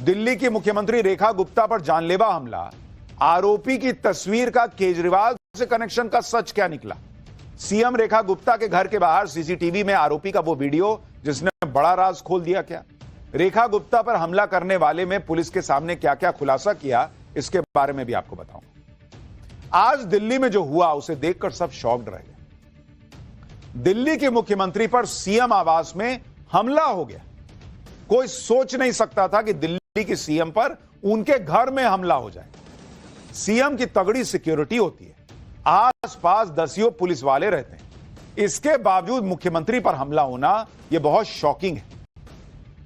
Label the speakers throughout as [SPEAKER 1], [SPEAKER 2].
[SPEAKER 1] दिल्ली की मुख्यमंत्री रेखा गुप्ता पर जानलेवा हमला, आरोपी की तस्वीर का केजरीवाल से कनेक्शन का सच क्या निकला। सीएम रेखा गुप्ता के घर के बाहर सीसीटीवी में आरोपी का वो वीडियो जिसने बड़ा राज खोल दिया क्या। रेखा गुप्ता पर हमला करने वाले में पुलिस के सामने क्या क्या खुलासा किया, इसके बारे में भी आपको बताऊंगा। आज दिल्ली में जो हुआ उसे देखकर सब शॉक्ड रह गए। दिल्ली के मुख्यमंत्री पर सीएम आवास में हमला हो गया। कोई सोच नहीं सकता था कि दिल्ली की सीएम पर उनके घर में हमला हो जाए। सीएम की तगड़ी सिक्योरिटी होती है, आसपास दसियों पुलिस वाले रहते हैं, इसके बावजूद मुख्यमंत्री पर हमला होना यह बहुत शॉकिंग है।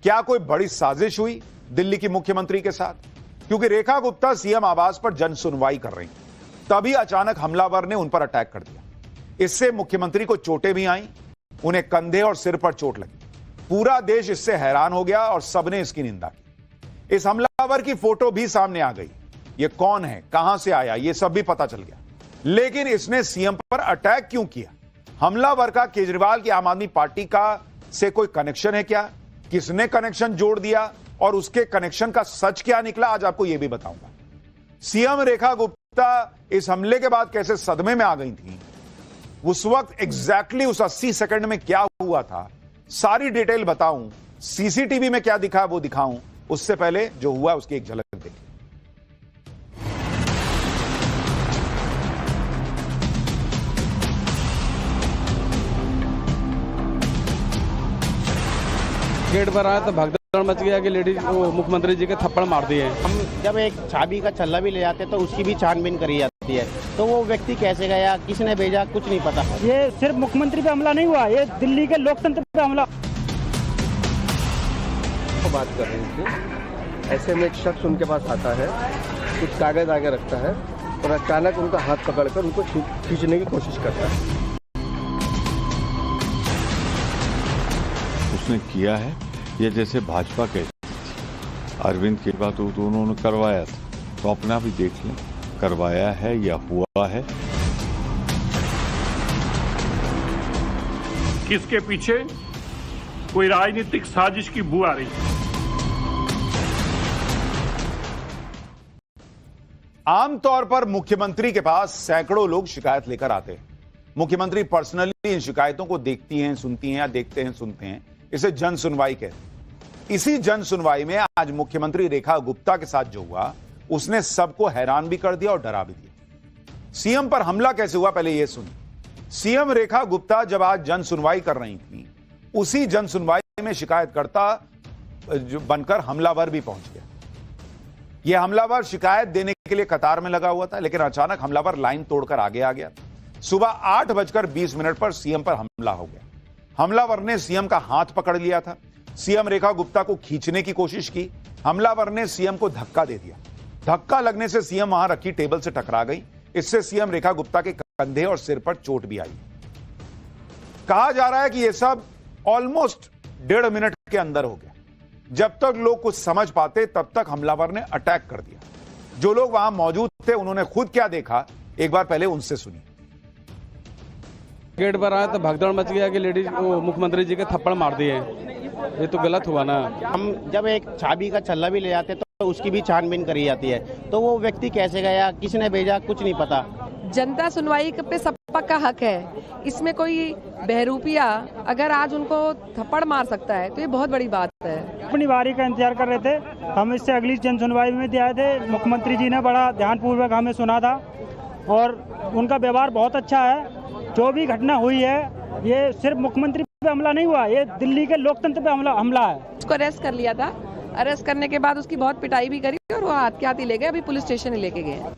[SPEAKER 1] क्या कोई बड़ी साजिश हुई दिल्ली की मुख्यमंत्री के साथ? क्योंकि रेखा गुप्ता सीएम आवास पर जन सुनवाई कर रही, तभी अचानक हमलावर ने उन पर अटैक कर दिया। इससे मुख्यमंत्री को चोटें भी आईं, उन्हें कंधे और सिर पर चोट लगी। पूरा देश इससे हैरान हो गया और सबने इसकी निंदा की। इस हमलावर की फोटो भी सामने आ गई। ये कौन है, कहां से आया, ये सब भी पता चल गया। लेकिन इसने सीएम पर अटैक क्यों किया? हमलावर का केजरीवाल की आम आदमी पार्टी का से कोई कनेक्शन है क्या? किसने कनेक्शन जोड़ दिया और उसके कनेक्शन का सच क्या निकला, आज आपको यह भी बताऊंगा। सीएम रेखा गुप्ता इस हमले के बाद कैसे सदमे में आ गई थी, उस वक्त एग्जैक्टली उस 80 सेकंड में क्या हुआ था, सारी डिटेल बताऊं, सीसीटीवी में क्या दिखा वो दिखाऊं। उससे पहले जो हुआ उसकी एक झलक देखिए।
[SPEAKER 2] गेट पर आया तो भगदड़ मच गया कि लेडीज को मुख्यमंत्री जी के थप्पड़ मार दिए।
[SPEAKER 3] हम जब एक चाबी का छल्ला भी ले जाते तो उसकी भी छानबीन करी जाती है, तो वो व्यक्ति कैसे गया, किसने भेजा, कुछ नहीं पता।
[SPEAKER 4] ये सिर्फ मुख्यमंत्री पे हमला नहीं हुआ, ये दिल्ली के लोकतंत्र पे हमला।
[SPEAKER 5] तो बात कर रहे थे, ऐसे में एक शख्स उनके पास आता है, कुछ कागज आगे रखता है और अचानक उनका हाथ पकड़कर उनको खींचने की कोशिश करता है।
[SPEAKER 6] उसने किया है ये जैसे भाजपा कहती थी अरविंद की बात तो उन्होंने करवाया था, तो अपना भी देख लें करवाया है या हुआ है।
[SPEAKER 7] किसके पीछे कोई राजनीतिक साजिश की बू आ रही है।
[SPEAKER 1] आमतौर पर मुख्यमंत्री के पास सैकड़ों लोग शिकायत लेकर आते हैं। मुख्यमंत्री पर्सनली इन शिकायतों को देखती हैं, सुनती हैं या देखते हैं, सुनते हैं। इसे जन सुनवाई कहते हैं। इसी जन सुनवाई में आज मुख्यमंत्री रेखा गुप्ता के साथ जो हुआ उसने सबको हैरान भी कर दिया और डरा भी दिया। सीएम पर हमला कैसे हुआ, पहले यह सुनिए। सीएम रेखा गुप्ता जब आज जन सुनवाई कर रही थी, उसी जन सुनवाई में शिकायतकर्ता बनकर हमलावर भी पहुंच गया। यह हमलावर शिकायत देने के लिए कतार में लगा हुआ था, लेकिन अचानक हमलावर लाइन तोड़कर आगे आ गया। सुबह 8:20 पर सीएम पर हमला हो गया। हमलावर ने सीएम का हाथ पकड़ लिया था। सीएम रेखा गुप्ता को खींचने की कोशिश की। हमलावर ने सीएम को धक्का दे दिया। धक्का लगने से सीएम वहां रखी टेबल से टकरा गई। इससे सीएम रेखा गुप्ता के कंधे और सिर पर चोट भी आई। कहा जा रहा है कि यह सब ऑलमोस्ट 1.5 मिनट के अंदर हो गया। जब तक लोग कुछ समझ पाते तब तक हमलावर ने अटैक कर दिया। जो लोग वहां मौजूद थे उन्होंने खुद क्या देखा, एक बार पहले उनसे सुनिए।
[SPEAKER 2] गेट पर आया तो भगदड़ मच गया कि लेडीज को मुख्यमंत्री जी के थप्पड़ मार दिए। ये तो गलत हुआ ना।
[SPEAKER 3] हम जब एक चाबी का छल्ला भी ले जाते तो उसकी भी छानबीन करी जाती है, तो वो व्यक्ति कैसे गया, किसने भेजा, कुछ नहीं पता।
[SPEAKER 8] जनता सुनवाई पे सबका का हक है। इसमें कोई बहरूपिया अगर आज उनको थप्पड़ मार सकता है तो ये बहुत बड़ी बात है।
[SPEAKER 4] अपनी बारी का इंतजार कर रहे थे। हम इससे अगली जन सुनवाई में आए थे। मुख्यमंत्री जी ने बड़ा ध्यानपूर्वक हमें सुना था और उनका व्यवहार बहुत अच्छा है। जो भी घटना हुई है ये सिर्फ मुख्यमंत्री पे हमला नहीं हुआ, ये दिल्ली के लोकतंत्र पे हमला है।
[SPEAKER 8] उसको अरेस्ट कर लिया था। अरेस्ट करने के बाद उसकी बहुत पिटाई भी करी और वो हाथ के हाथ ही ले गए। अभी पुलिस स्टेशन ही लेके गए।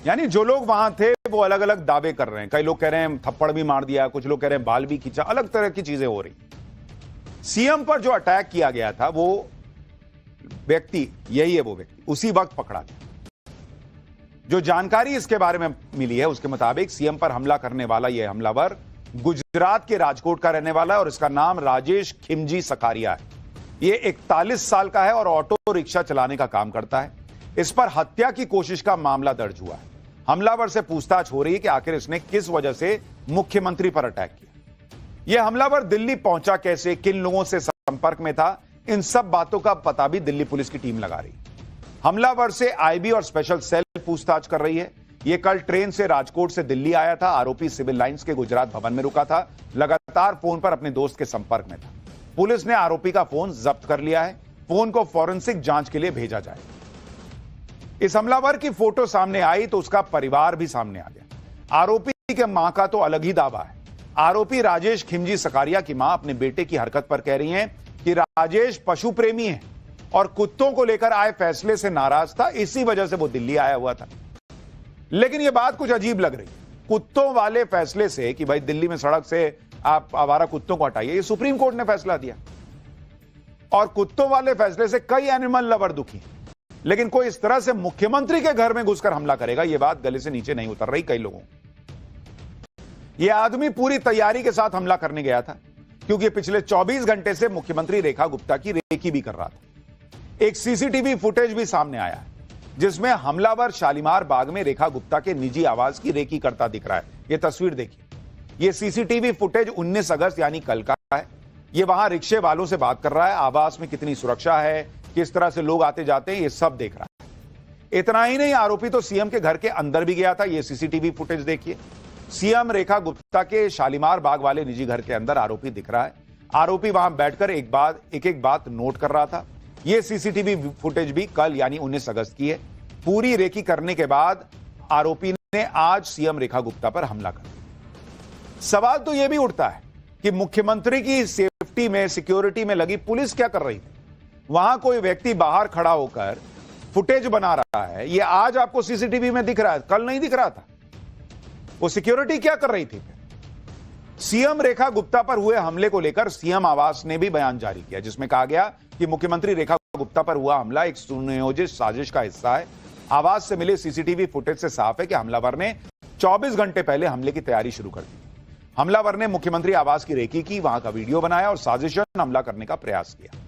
[SPEAKER 1] यानी जो लोग वहां थे वो अलग अलग दावे कर रहे हैं। कई लोग कह रहे हैं थप्पड़ भी मार दिया, कुछ लोग कह रहे हैं बाल भी खींचा, अलग तरह की चीजें हो रही। सीएम पर जो अटैक किया गया था वो व्यक्ति यही है, वो व्यक्ति उसी वक्त पकड़ा गया। जो जानकारी इसके बारे में मिली है उसके मुताबिक सीएम पर हमला करने वाला यह हमलावर गुजरात के राजकोट का रहने वाला है और इसका नाम राजेश खिमजी सकारिया है। यह 41 साल का है और ऑटो रिक्शा चलाने का काम करता है। इस पर हत्या की कोशिश का मामला दर्ज हुआ है। हमलावर से पूछताछ हो रही है कि आखिर इसने किस वजह से मुख्यमंत्री पर अटैक किया। यह हमलावर दिल्ली पहुंचा कैसे, किन लोगों से संपर्क में था, इन सब बातों का पता भी दिल्ली पुलिस की टीम लगा रही। हमलावर से आईबी और स्पेशल सेल पूछताछ कर रही है। यह कल ट्रेन से राजकोट से दिल्ली आया था। आरोपी सिविल लाइंस के गुजरात भवन में रुका था। लगातार फोन पर अपने दोस्त के संपर्क में था। पुलिस ने आरोपी का फोन जब्त कर लिया है। फोन को फॉरेंसिक जांच के लिए भेजा जाए। इस हमलावर की फोटो सामने आई तो उसका परिवार भी सामने आ गया। आरोपी के मां का तो अलग ही दावा है। आरोपी राजेश खिमजी सकारिया की मां अपने बेटे की हरकत पर कह रही हैं कि राजेश पशु प्रेमी है और कुत्तों को लेकर आए फैसले से नाराज था, इसी वजह से वो दिल्ली आया हुआ था। लेकिन यह बात कुछ अजीब लग रही। कुत्तों वाले फैसले से कि भाई दिल्ली में सड़क से आप आवारा कुत्तों को हटाइए, ये सुप्रीम कोर्ट ने फैसला दिया। और कुत्तों वाले फैसले से कई एनिमल लवर दुखी। लेकिन कोई इस तरह से मुख्यमंत्री के घर में घुसकर हमला करेगा, यह बात गले से नीचे नहीं उतर रही कई लोगों को। यह आदमी पूरी तैयारी के साथ हमला करने गया था, क्योंकि पिछले 24 घंटे से मुख्यमंत्री रेखा गुप्ता की रेकी भी कर रहा था। एक सीसीटीवी फुटेज भी सामने आया है, जिसमें हमलावर शालीमार बाग में रेखा गुप्ता के निजी आवास की रेकी करता दिख रहा है। यह तस्वीर देखिए। यह सीसीटीवी फुटेज 19 अगस्त यानी कल का है। यह वहां रिक्शे वालों से बात कर रहा है, आवास में कितनी सुरक्षा है, किस तरह से लोग आते जाते हैं, यह सब देख रहा है। इतना ही नहीं, आरोपी तो सीएम के घर के अंदर भी गया था। यह सीसीटीवी फुटेज देखिए। सीएम रेखा गुप्ता के शालीमार बाग वाले निजी घर के अंदर आरोपी दिख रहा है। आरोपी वहां बैठकर एक बात नोट कर रहा था। यह सीसीटीवी फुटेज भी कल यानी 19 अगस्त की है। पूरी रेकी करने के बाद आरोपी ने आज सीएम रेखा गुप्ता पर हमला कर दिया। सवाल तो यह भी उठता है कि मुख्यमंत्री की सेफ्टी में, सिक्योरिटी में लगी पुलिस क्या कर रही थी? वहां कोई व्यक्ति बाहर खड़ा होकर फुटेज बना रहा है, यह आज आपको सीसीटीवी में दिख रहा है, कल नहीं दिख रहा था। वो सिक्योरिटी क्या कर रही थी? सीएम रेखा गुप्ता पर हुए हमले को लेकर सीएम आवास ने भी बयान जारी किया, जिसमें कहा गया कि मुख्यमंत्री रेखा गुप्ता पर हुआ हमला एक सुनियोजित साजिश का हिस्सा है। आवास से मिले सीसीटीवी फुटेज से साफ है कि हमलावर ने 24 घंटे पहले हमले की तैयारी शुरू कर दी। हमलावर ने मुख्यमंत्री आवास की रेकी की, वहां का वीडियो बनाया और साजिशन हमला करने का प्रयास किया।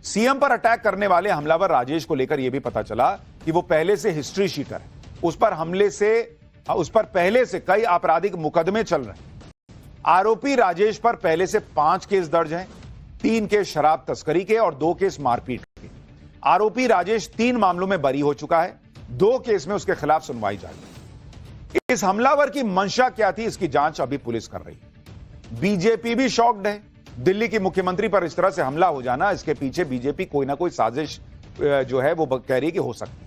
[SPEAKER 1] सीएम पर अटैक करने वाले हमलावर राजेश को लेकर यह भी पता चला कि वो पहले से हिस्ट्री शीटर है। उस पर पहले से कई आपराधिक मुकदमे चल रहे हैं। आरोपी राजेश पर पहले से 5 केस दर्ज हैं, 3 केस शराब तस्करी के और 2 केस मारपीट के। आरोपी राजेश 3 मामलों में बरी हो चुका है। 2 केस में उसके खिलाफ सुनवाई जारी है। इस हमलावर की मंशा क्या थी, इसकी जांच अभी पुलिस कर रही है। बीजेपी भी शॉक्ड है। दिल्ली की मुख्यमंत्री पर इस तरह से हमला हो जाना, इसके पीछे बीजेपी कोई ना कोई साजिश जो है वो कह रही है कि हो सकती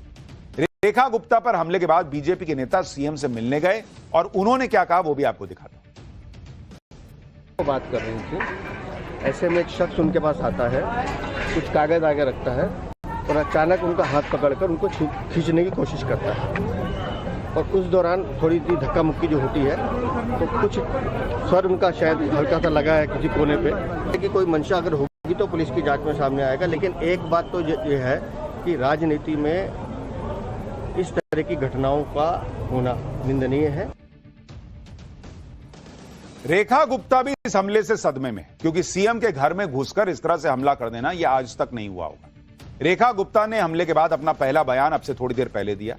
[SPEAKER 1] है। रेखा गुप्ता पर हमले के बाद बीजेपी के नेता सीएम से मिलने गए और उन्होंने क्या कहा वो भी आपको दिखाता हूं।
[SPEAKER 5] बात कर रही थी, ऐसे में एक शख्स उनके पास आता है, कुछ कागज आगे रखता है और अचानक उनका हाथ पकड़कर उनको खींचने की कोशिश करता है। और उस दौरान थोड़ी सी धक्का मुक्की जो होती है तो कुछ सर उनका शायद हल्का सा लगा है किसी कोने पे। कि कोई मंशा अगर होगी तो पुलिस की जांच में सामने आएगा। लेकिन एक बात तो ये है कि राजनीति में इस तरह की घटनाओं का होना निंदनीय है।
[SPEAKER 1] रेखा गुप्ता भी इस हमले से सदमे में, क्योंकि सीएम के घर में घुसकर इस तरह से हमला कर देना यह आज तक नहीं हुआ होगा। रेखा गुप्ता ने हमले के बाद अपना पहला बयान अब से थोड़ी देर पहले दिया।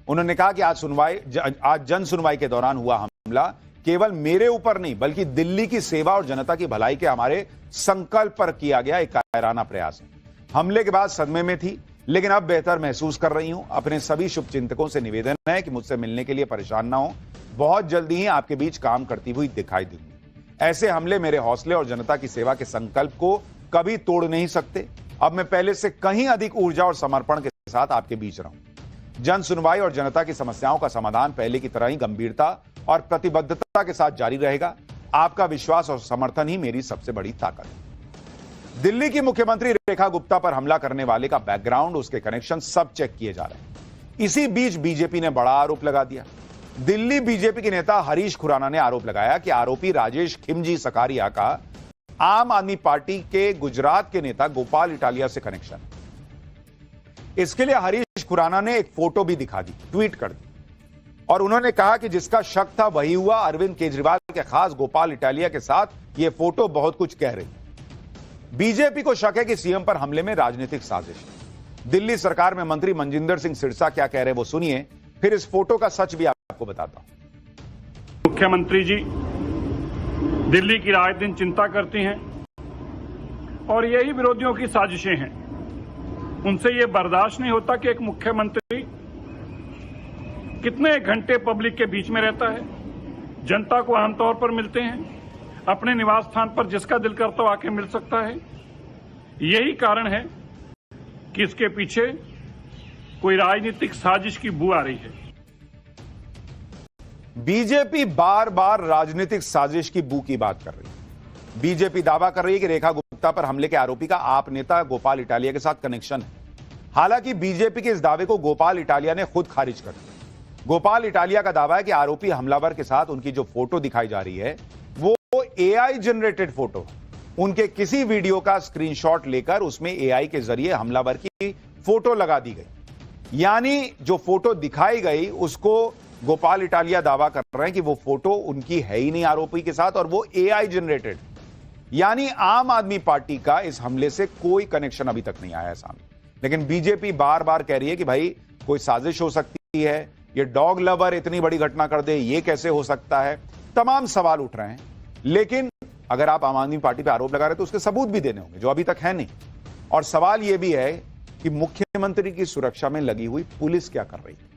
[SPEAKER 1] उन्होंने कहा कि आज जन सुनवाई के दौरान हुआ हमला केवल मेरे ऊपर नहीं बल्कि दिल्ली की सेवा और जनता की भलाई के हमारे संकल्प पर किया गया एक कायराना प्रयास है। हमले के बाद सदमे में थी, लेकिन अब बेहतर महसूस कर रही हूं। अपने सभी शुभचिंतकों से निवेदन है कि मुझसे मिलने के लिए परेशान ना हो। बहुत जल्दी ही आपके बीच काम करती हुई दिखाई दूंगी। ऐसे हमले मेरे हौसले और जनता की सेवा के संकल्प को कभी तोड़ नहीं सकते। अब मैं पहले से कहीं अधिक ऊर्जा और समर्पण के साथ आपके बीच रहूं। जन सुनवाई और जनता की समस्याओं का समाधान पहले की तरह ही गंभीरता और प्रतिबद्धता के साथ जारी रहेगा। आपका विश्वास और समर्थन ही मेरी सबसे बड़ी ताकत है। दिल्ली की मुख्यमंत्री रेखा गुप्ता पर हमला करने वाले का बैकग्राउंड, उसके कनेक्शन सब चेक किए जा रहे हैं। इसी बीच बीजेपी ने बड़ा आरोप लगा दिया। दिल्ली बीजेपी के नेता हरीश खुराना ने आरोप लगाया कि आरोपी राजेश खिमजी सकारिया का आम आदमी पार्टी के गुजरात के नेता गोपाल इटालिया से कनेक्शन है। इसके लिए हरीश खुराना ने एक फोटो भी दिखा दी, ट्वीट कर दी और उन्होंने कहा कि जिसका शक था वही हुआ। अरविंद केजरीवाल के खास गोपाल इटालिया के साथ यह फोटो बहुत कुछ कह रही है। बीजेपी को शक है कि सीएम पर हमले में राजनीतिक साजिश है। दिल्ली सरकार में मंत्री मनजिंदर सिंह सिरसा क्या कह रहे हैं वो सुनिए, फिर इस फोटो का सच भी आपको बताता हूं।
[SPEAKER 7] मुख्यमंत्री जी दिल्ली की रात दिन चिंता करती हैं और यही विरोधियों की साजिशें हैं। उनसे ये बर्दाश्त नहीं होता कि एक मुख्यमंत्री कितने घंटे पब्लिक के बीच में रहता है, जनता को आमतौर पर मिलते हैं, अपने निवास स्थान पर जिसका दिल करता हो आके मिल सकता है। यही कारण है कि इसके पीछे कोई राजनीतिक साजिश की बू आ रही है।
[SPEAKER 1] बीजेपी बार बार राजनीतिक साजिश की बू की बात कर रही है। बीजेपी दावा कर रही है कि रेखा गुप्ता पर हमले के आरोपी का आप नेता गोपाल इटालिया के साथ कनेक्शन है। हालांकि बीजेपी के इस दावे को गोपाल इटालिया ने खुद खारिज कर दिया। गोपाल इटालिया का दावा है कि आरोपी हमलावर के साथ उनकी जो फोटो दिखाई जा रही है वो एआई जनरेटेड फोटो, उनके किसी वीडियो का स्क्रीनशॉट लेकर उसमें एआई के जरिए हमलावर की फोटो लगा दी गई। यानी जो फोटो दिखाई गई उसको गोपाल इटालिया दावा कर रहे हैं कि वो फोटो उनकी है ही नहीं आरोपी के साथ और वो एआई जनरेटेड। यानी आम आदमी पार्टी का इस हमले से कोई कनेक्शन अभी तक नहीं आया सामने। लेकिन बीजेपी बार बार कह रही है कि भाई कोई साजिश हो सकती है, ये डॉग लवर इतनी बड़ी घटना कर दे, ये कैसे हो सकता है। तमाम सवाल उठ रहे हैं। लेकिन अगर आप आम आदमी पार्टी पर आरोप लगा रहे तो उसके सबूत भी देने होंगे जो अभी तक है नहीं। और सवाल यह भी है कि मुख्यमंत्री की सुरक्षा में लगी हुई पुलिस क्या कर रही है।